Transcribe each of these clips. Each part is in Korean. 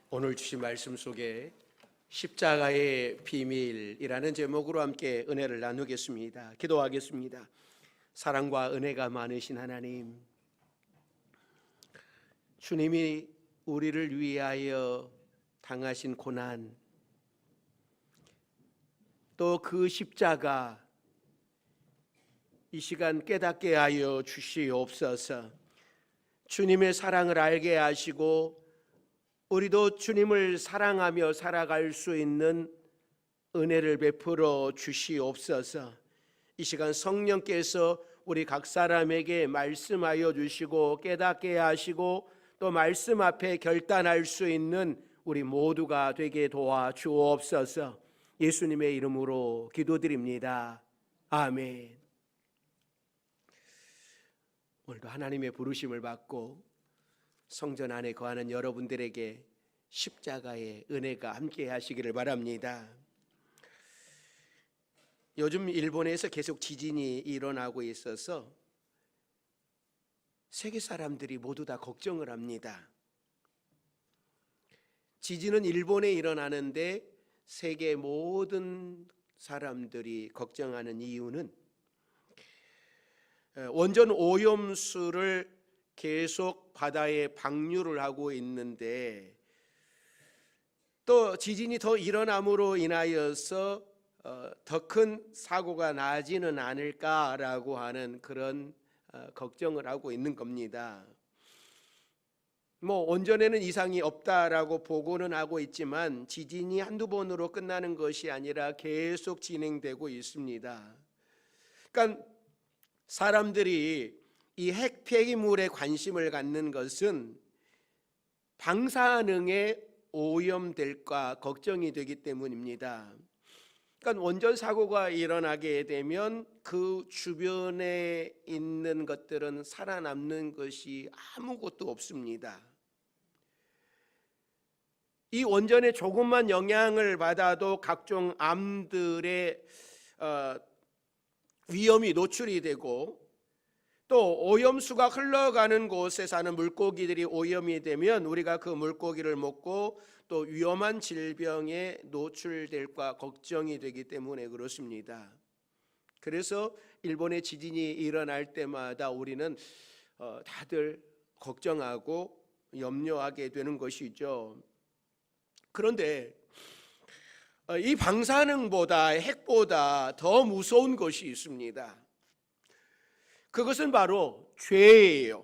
오늘 주신 말씀 속에 십자가의 비밀이라는 제목으로 함께 은혜를 나누겠습니다. 기도하겠습니다. 사랑과 은혜가 많으신 하나님, 주님이 우리를 위하여 당하신 고난, 또 그 십자가 이 시간 깨닫게 하여 주시옵소서. 주님의 사랑을 알게 하시고 우리도 주님을 사랑하며 살아갈 수 있는 은혜를 베풀어 주시옵소서. 이 시간 성령께서 우리 각 사람에게 말씀하여 주시고 깨닫게 하시고 또 말씀 앞에 결단할 수 있는 우리 모두가 되게 도와 주옵소서. 예수님의 이름으로 기도드립니다. 아멘. 오늘도 하나님의 부르심을 받고 성전 안에 거하는 여러분들에게 십자가의 은혜가 함께 하시기를 바랍니다. 요즘 일본에서 계속 지진이 일어나고 있어서 세계 사람들이 모두 다 걱정을 합니다. 지진은 일본에 일어나는데 세계 모든 사람들이 걱정하는 이유는 원전 오염수를 계속 바다에 방류를 하고 있는데 또 지진이 더 일어남으로 인하여서 더 큰 사고가 나지는 않을까라고 하는 그런 걱정을 하고 있는 겁니다. 원전에는 이상이 없다라고 보고는 하고 있지만 지진이 한두 번으로 끝나는 것이 아니라 계속 진행되고 있습니다. 그러니까 사람들이 이 핵 폐기물에 관심을 갖는 것은 방사능에 오염될까 걱정이 되기 때문입니다. 그러니까 원전 사고가 일어나게 되면 그 주변에 있는 것들은 살아남는 것이 아무것도 없습니다. 이 원전에 조금만 영향을 받아도 각종 암들의 위험이 노출이 되고 또 오염수가 흘러가는 곳에 사는 물고기들이 오염이 되면 우리가 그 물고기를 먹고 또 위험한 질병에 노출될까 걱정이 되기 때문에 그렇습니다. 그래서 일본의 지진이 일어날 때마다 우리는 다들 걱정하고 염려하게 되는 것이죠. 그런데 이 방사능보다 핵보다 더 무서운 것이 있습니다. 그것은 바로 죄예요.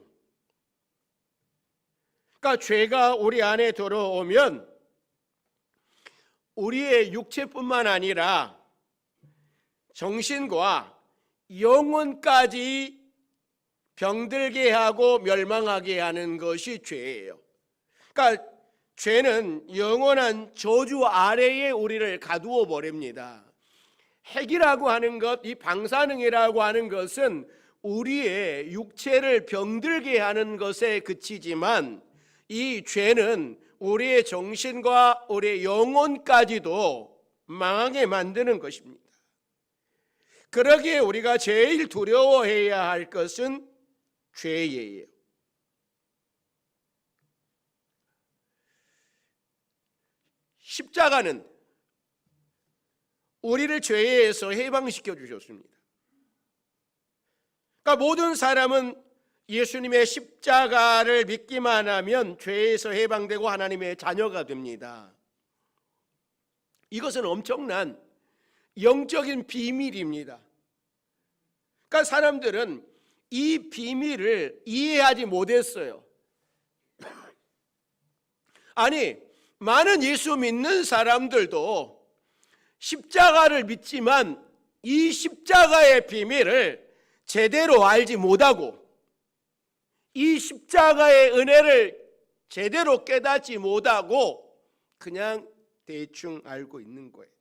그러니까 죄가 우리 안에 들어오면 우리의 육체뿐만 아니라 정신과 영혼까지 병들게 하고 멸망하게 하는 것이 죄예요. 그러니까 죄는 영원한 저주 아래에 우리를 가두어 버립니다. 핵이라고 하는 것, 이 방사능이라고 하는 것은 우리의 육체를 병들게 하는 것에 그치지만 이 죄는 우리의 정신과 우리의 영혼까지도 망하게 만드는 것입니다. 그러기에 우리가 제일 두려워해야 할 것은 죄예요. 십자가는 우리를 죄에서 해방시켜 주셨습니다. 그러니까 모든 사람은 예수님의 십자가를 믿기만 하면 죄에서 해방되고 하나님의 자녀가 됩니다. 이것은 엄청난 영적인 비밀입니다. 그러니까 사람들은 이 비밀을 이해하지 못했어요. 아니, 많은 예수 믿는 사람들도 십자가를 믿지만 이 십자가의 비밀을 제대로 알지 못하고 이 십자가의 은혜를 제대로 깨닫지 못하고 그냥 대충 알고 있는 거예요.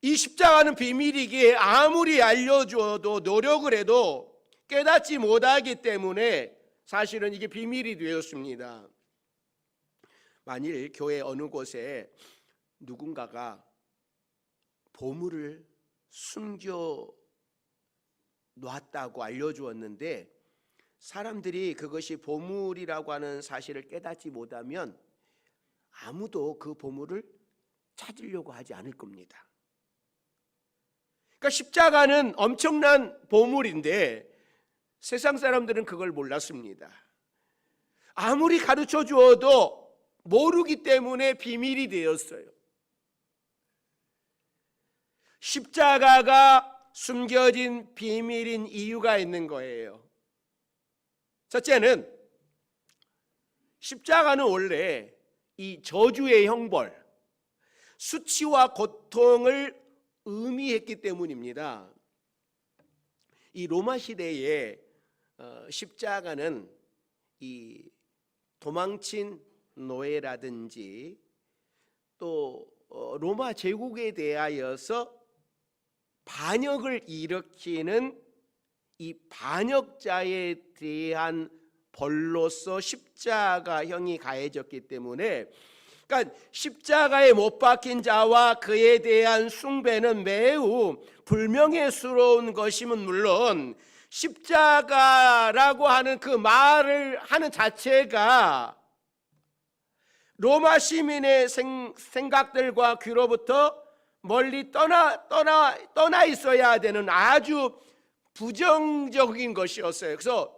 이 십자가는 비밀이기에 아무리 알려줘도 노력을 해도 깨닫지 못하기 때문에 사실은 이게 비밀이 되었습니다. 만일 교회 어느 곳에 누군가가 보물을 숨겨 놨다고 알려주었는데 사람들이 그것이 보물이라고 하는 사실을 깨닫지 못하면 아무도 그 보물을 찾으려고 하지 않을 겁니다. 그러니까 십자가는 엄청난 보물인데 세상 사람들은 그걸 몰랐습니다. 아무리 가르쳐 주어도 모르기 때문에 비밀이 되었어요. 십자가가 숨겨진 비밀인 이유가 있는 거예요. 첫째는 십자가는 원래 이 저주의 형벌, 수치와 고통을 의미했기 때문입니다. 이 로마 시대에 십자가는 이 도망친 노예라든지 또 로마 제국에 대하여서 반역을 일으키는 이 반역자에 대한 벌로서 십자가형이 가해졌기 때문에, 그러니까 십자가에 못 박힌 자와 그에 대한 숭배는 매우 불명예스러운 것이면 물론 십자가라고 하는 그 말을 하는 자체가 로마 시민의 생각들과 귀로부터 멀리 떠나 있어야 되는 아주 부정적인 것이었어요. 그래서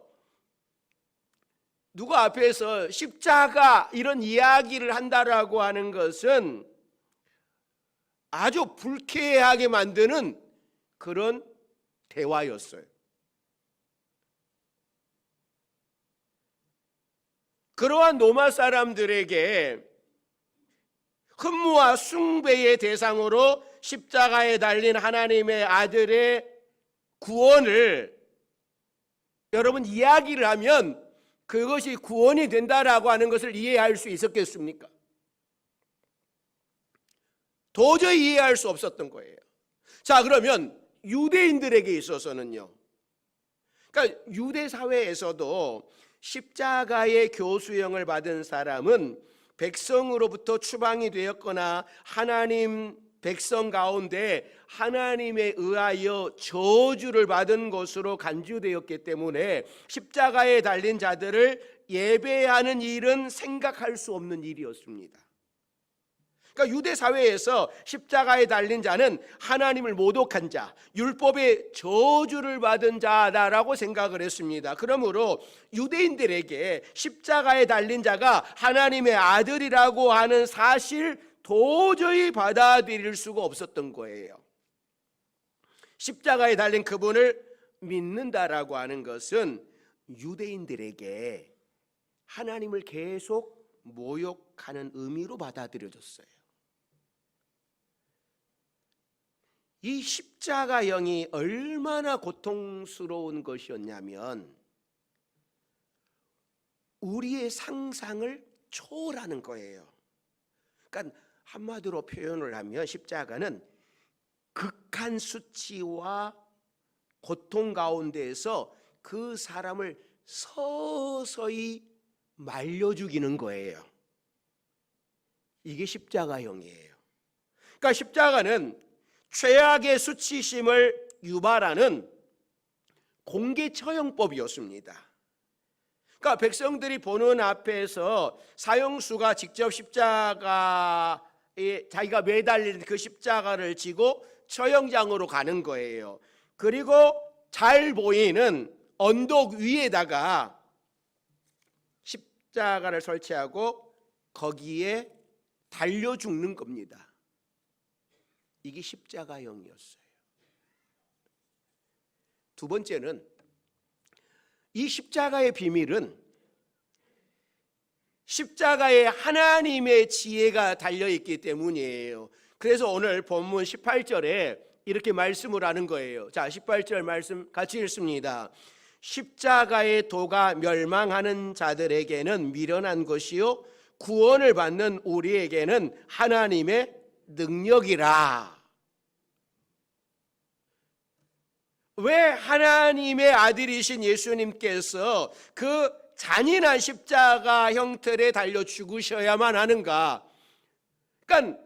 누가 앞에서 십자가 이런 이야기를 한다라고 하는 것은 아주 불쾌하게 만드는 그런 대화였어요. 그러한 로마 사람들에게 흠모와 숭배의 대상으로 십자가에 달린 하나님의 아들의 구원을 여러분 이야기를 하면 그것이 구원이 된다라고 하는 것을 이해할 수 있었겠습니까? 도저히 이해할 수 없었던 거예요. 자, 그러면 유대인들에게 있어서는요, 그러니까 유대 사회에서도 십자가의 교수형을 받은 사람은 백성으로부터 추방이 되었거나 하나님 백성 가운데 하나님에 의하여 저주를 받은 것으로 간주되었기 때문에 십자가에 달린 자들을 예배하는 일은 생각할 수 없는 일이었습니다. 그러니까 유대 사회에서 십자가에 달린 자는 하나님을 모독한 자, 율법의 저주를 받은 자다라고 생각을 했습니다. 그러므로 유대인들에게 십자가에 달린 자가 하나님의 아들이라고 하는 사실 도저히 받아들일 수가 없었던 거예요. 십자가에 달린 그분을 믿는다라고 하는 것은 유대인들에게 하나님을 계속 모욕하는 의미로 받아들여졌어요. 이 십자가형이 얼마나 고통스러운 것이었냐면 우리의 상상을 초월하는 거예요. 그러니까 한마디로 표현을 하면 십자가는 극한 수치와 고통 가운데에서 그 사람을 서서히 말려 죽이는 거예요. 이게 십자가형이에요. 그러니까 십자가는 최악의 수치심을 유발하는 공개 처형법이었습니다. 그러니까 백성들이 보는 앞에서 사형수가 직접 십자가에 자기가 매달린 그 십자가를 지고 처형장으로 가는 거예요. 그리고 잘 보이는 언덕 위에다가 십자가를 설치하고 거기에 달려 죽는 겁니다. 이게 십자가형이었어요. 두 번째는 이 십자가의 비밀은 십자가에 하나님의 지혜가 달려있기 때문이에요. 그래서 오늘 본문 18절에 이렇게 말씀을 하는 거예요. 자, 18절 말씀 같이 읽습니다. 십자가의 도가 멸망하는 자들에게는 미련한 것이요 구원을 받는 우리에게는 하나님의 능력이라. 왜 하나님의 아들이신 예수님께서 그 잔인한 십자가 형틀에 달려 죽으셔야만 하는가? 그러니까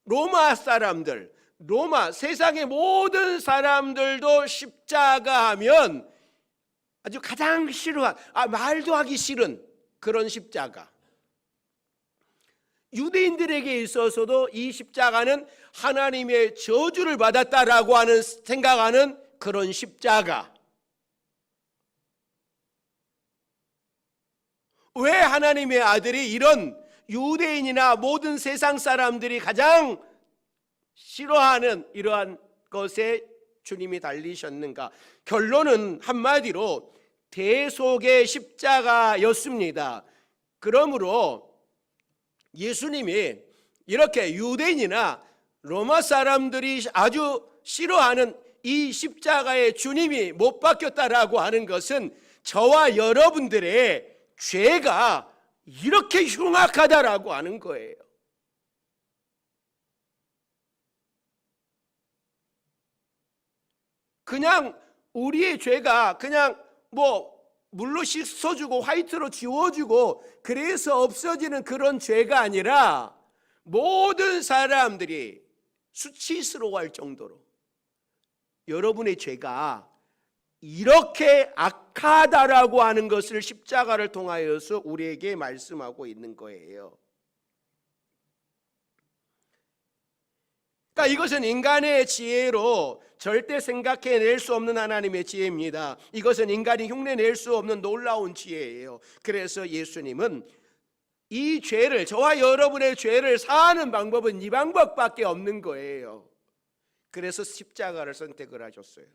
로마 사람들, 로마 세상의 모든 사람들도 십자가 하면 아주 가장 싫어한, 말도 하기 싫은 그런 십자가. 유대인들에게 있어서도 이 십자가는 하나님의 저주를 받았다라고 하는 생각하는 그런 십자가. 왜 하나님의 아들이 이런 유대인이나 모든 세상 사람들이 가장 싫어하는 이러한 것에 주님이 달리셨는가? 결론은 한마디로 대속의 십자가였습니다. 그러므로 예수님이 이렇게 유대인이나 로마 사람들이 아주 싫어하는 이 십자가의 주님이 못 박혔다라고 하는 것은 저와 여러분들의 죄가 이렇게 흉악하다라고 하는 거예요. 그냥 우리의 죄가 그냥 물로 씻어주고 화이트로 지워주고 그래서 없어지는 그런 죄가 아니라 모든 사람들이 수치스러워할 정도로 여러분의 죄가 이렇게 악하다라고 하는 것을 십자가를 통하여서 우리에게 말씀하고 있는 거예요. 그러니까 이것은 인간의 지혜로 절대 생각해낼 수 없는 하나님의 지혜입니다. 이것은 인간이 흉내낼 수 없는 놀라운 지혜예요. 그래서 예수님은 이 죄를, 저와 여러분의 죄를 사하는 방법은 이 방법밖에 없는 거예요. 그래서 십자가를 선택을 하셨어요.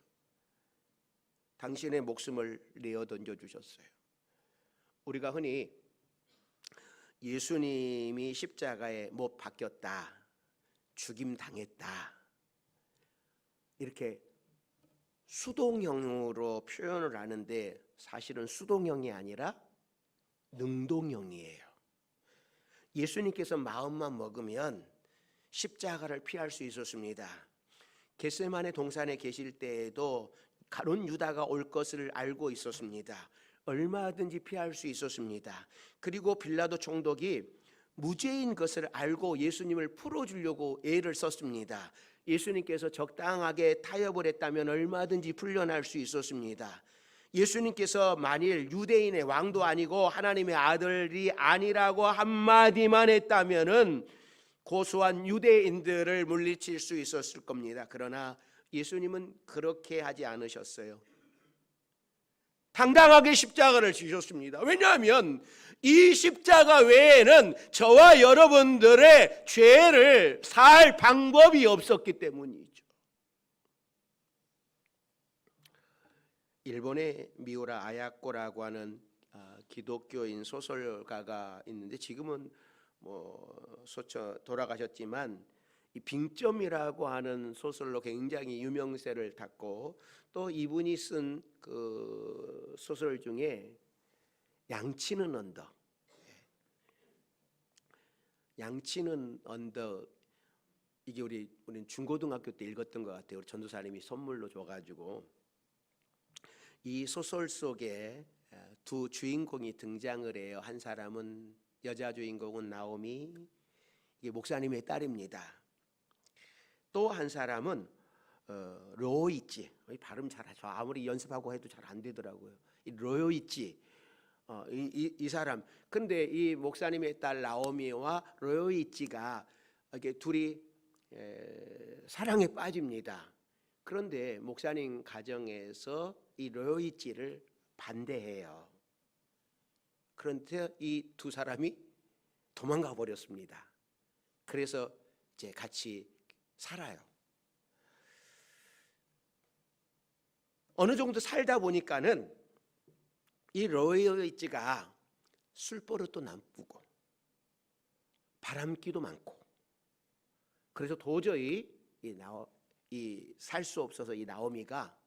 당신의 목숨을 내어 던져주셨어요. 우리가 흔히 예수님이 십자가에 못 박혔다, 죽임당했다, 이렇게 수동형으로 표현을 하는데 사실은 수동형이 아니라 능동형이에요. 예수님께서 마음만 먹으면 십자가를 피할 수 있었습니다. 겟세마네 동산에 계실 때에도 가룟 유다가 올 것을 알고 있었습니다. 얼마든지 피할 수 있었습니다. 그리고 빌라도 총독이 무죄인 것을 알고 예수님을 풀어주려고 애를 썼습니다. 예수님께서 적당하게 타협을 했다면 얼마든지 풀려날 수 있었습니다. 예수님께서 만일 유대인의 왕도 아니고 하나님의 아들이 아니라고 한마디만 했다면은 고소한 유대인들을 물리칠 수 있었을 겁니다. 그러나 예수님은 그렇게 하지 않으셨어요. 당당하게 십자가를 지셨습니다. 왜냐하면 이 십자가 외에는 저와 여러분들의 죄를 살 방법이 없었기 때문이죠. 일본의 미우라 아야코라고 하는 기독교인 소설가가 있는데 지금은 돌아가셨지만 이 빙점이라고 하는 소설로 굉장히 유명세를 탔고 또 이분이 쓴 그 소설 중에 양치는 언덕, 양치는 언덕, 이게 우리는 중고등학교 때 읽었던 것 같아요. 우리 전도사님이 선물로 줘가지고 이 소설 속에 두 주인공이 등장을 해요. 한 사람은 여자 주인공은 나오미, 이게 목사님의 딸입니다. 또 한 사람은 로이치, 발음 잘하죠. 아무리 연습하고 해도 잘 안 되더라고요. 이 로이치, 이 사람. 근데 이 목사님의 딸 나오미와 로이치가 이렇게 둘이 사랑에 빠집니다. 그런데 목사님 가정에서 이 로이치를 반대해요. 그런데 이 두 사람이 도망가 버렸습니다. 그래서 이제 같이 살아요. 어느 정도 살다 보니까는 이 로이치가 술버릇도 나쁘고 바람기도 많고 그래서 도저히 살 수 없어서 이 나오미가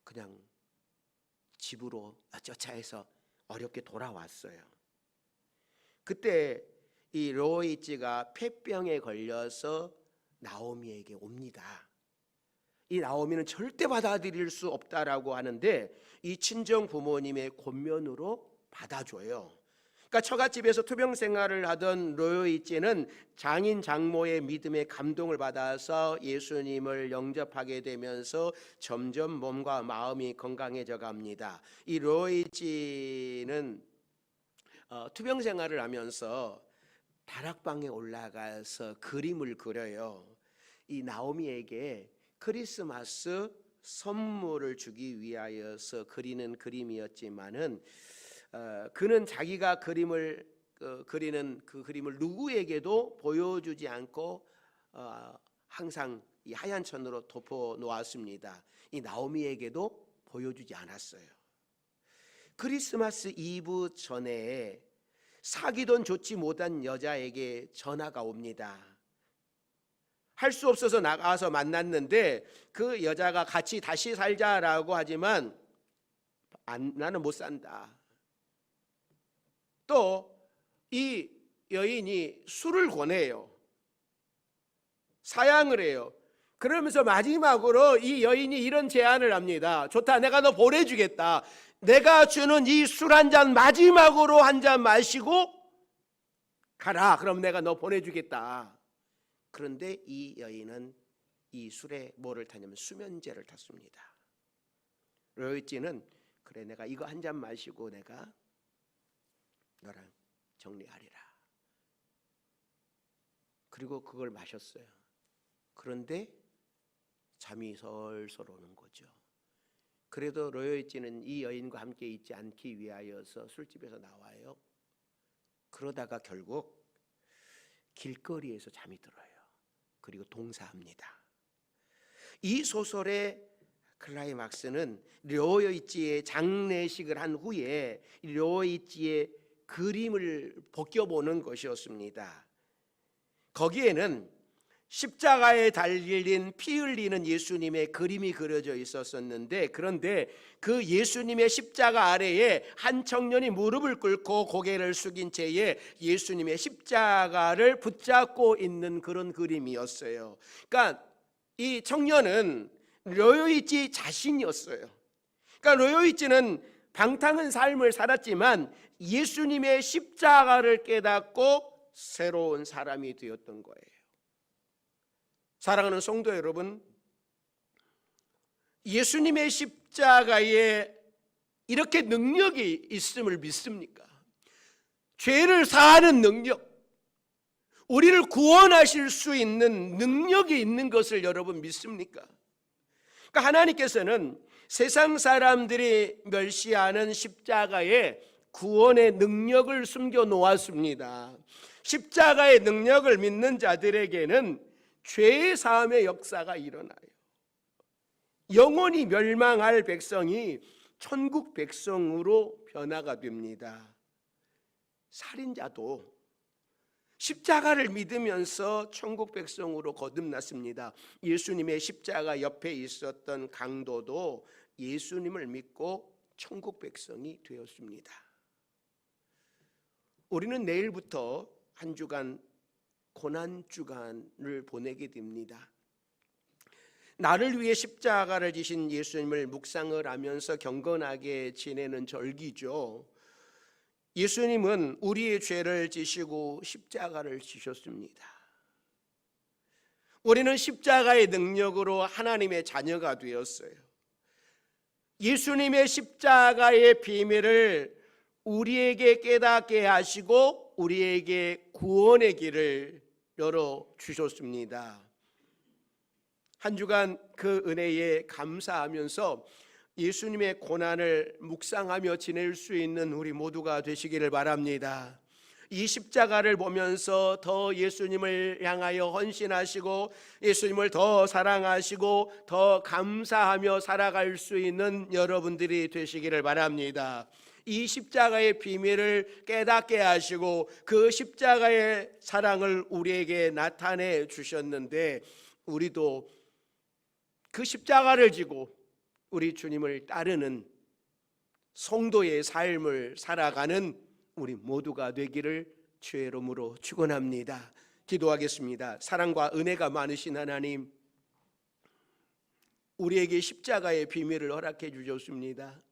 그냥 집으로 쫓아해서 어렵게 돌아왔어요. 그때 이 로이치가 폐병에 걸려서 나오미에게 옵니다. 이 나오미는 절대 받아들일 수 없다라고 하는데 이 친정 부모님의 권면으로 받아줘요. 그러니까 처갓집에서 투병 생활을 하던 로요이치는 장인 장모의 믿음에 감동을 받아서 예수님을 영접하게 되면서 점점 몸과 마음이 건강해져 갑니다. 이 로요이치는 투병 생활을 하면서 다락방에 올라가서 그림을 그려요. 이 나오미에게 크리스마스 선물을 주기 위하여서 그리는 그림이었지만은 그는 자기가 그림을 그리는 그 그림을 누구에게도 보여주지 않고 항상 이 하얀 천으로 덮어 놓았습니다. 이 나오미에게도 보여주지 않았어요. 크리스마스 이브 전에 사귀던 좋지 못한 여자에게 전화가 옵니다. 할 수 없어서 나가서 만났는데 그 여자가 같이 다시 살자라고 하지만 나는 못 산다. 또 이 여인이 술을 권해요. 사양을 해요. 그러면서 마지막으로 이 여인이 이런 제안을 합니다. 좋다, 내가 너 보내주겠다. 내가 주는 이 술 한 잔 마지막으로 한 잔 마시고 가라. 그럼 내가 너 보내주겠다. 그런데 이 여인은 이 술에 뭐를 타냐면 수면제를 탔습니다. 로이치는 그래, 내가 이거 한 잔 마시고 내가 너랑 정리하리라. 그리고 그걸 마셨어요. 그런데 잠이 솔솔 오는 거죠. 그래도 로요이치는 이 여인과 함께 있지 않기 위하여서 술집에서 나와요. 그러다가 결국 길거리에서 잠이 들어요. 그리고 동사합니다. 이 소설의 클라이막스는 로요이치의 장례식을 한 후에 로요이치의 그림을 벗겨보는 것이었습니다. 거기에는 십자가에 달린 피 흘리는 예수님의 그림이 그려져 있었는데, 그런데 그 예수님의 십자가 아래에 한 청년이 무릎을 꿇고 고개를 숙인 채에 예수님의 십자가를 붙잡고 있는 그런 그림이었어요. 그러니까 이 청년은 로요이치 자신이었어요. 그러니까 로요이치는 방탕한 삶을 살았지만 예수님의 십자가를 깨닫고 새로운 사람이 되었던 거예요. 사랑하는 성도 여러분, 예수님의 십자가에 이렇게 능력이 있음을 믿습니까? 죄를 사하는 능력, 우리를 구원하실 수 있는 능력이 있는 것을 여러분 믿습니까? 그러니까 하나님께서는 세상 사람들이 멸시하는 십자가에 구원의 능력을 숨겨 놓았습니다. 십자가의 능력을 믿는 자들에게는 죄의 사함의 역사가 일어나요. 영원히 멸망할 백성이 천국 백성으로 변화가 됩니다. 살인자도 십자가를 믿으면서 천국 백성으로 거듭났습니다. 예수님의 십자가 옆에 있었던 강도도 예수님을 믿고 천국 백성이 되었습니다. 우리는 내일부터 한 주간 고난주간을 보내게 됩니다. 나를 위해 십자가를 지신 예수님을 묵상을 하면서 경건하게 지내는 절기죠. 예수님은 우리의 죄를 지시고 십자가를 지셨습니다. 우리는 십자가의 능력으로 하나님의 자녀가 되었어요. 예수님의 십자가의 비밀을 우리에게 깨닫게 하시고 우리에게 구원의 길을 열어주셨습니다. 한 주간 그 은혜에 감사하면서 예수님의 고난을 묵상하며 지낼 수 있는 우리 모두가 되시기를 바랍니다. 이 십자가를 보면서 더 예수님을 향하여 헌신하시고 예수님을 더 사랑하시고 더 감사하며 살아갈 수 있는 여러분들이 되시기를 바랍니다. 이 십자가의 비밀을 깨닫게 하시고 그 십자가의 사랑을 우리에게 나타내 주셨는데, 우리도 그 십자가를 지고 우리 주님을 따르는 성도의 삶을 살아가는 우리 모두가 되기를 주의 이름으로 축원합니다. 기도하겠습니다. 사랑과 은혜가 많으신 하나님, 우리에게 십자가의 비밀을 허락해 주셨습니다.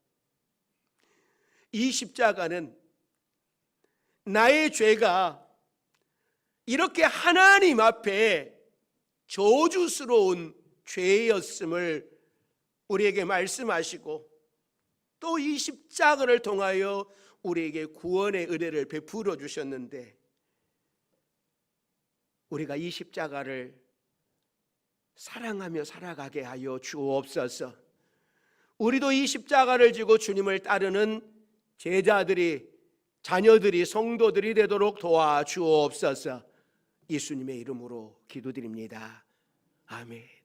이 십자가는 나의 죄가 이렇게 하나님 앞에 저주스러운 죄였음을 우리에게 말씀하시고 또 이 십자가를 통하여 우리에게 구원의 은혜를 베풀어 주셨는데 우리가 이 십자가를 사랑하며 살아가게 하여 주옵소서. 우리도 이 십자가를 지고 주님을 따르는 제자들이, 자녀들이, 성도들이 되도록 도와주옵소서. 예수님의 이름으로 기도드립니다. 아멘.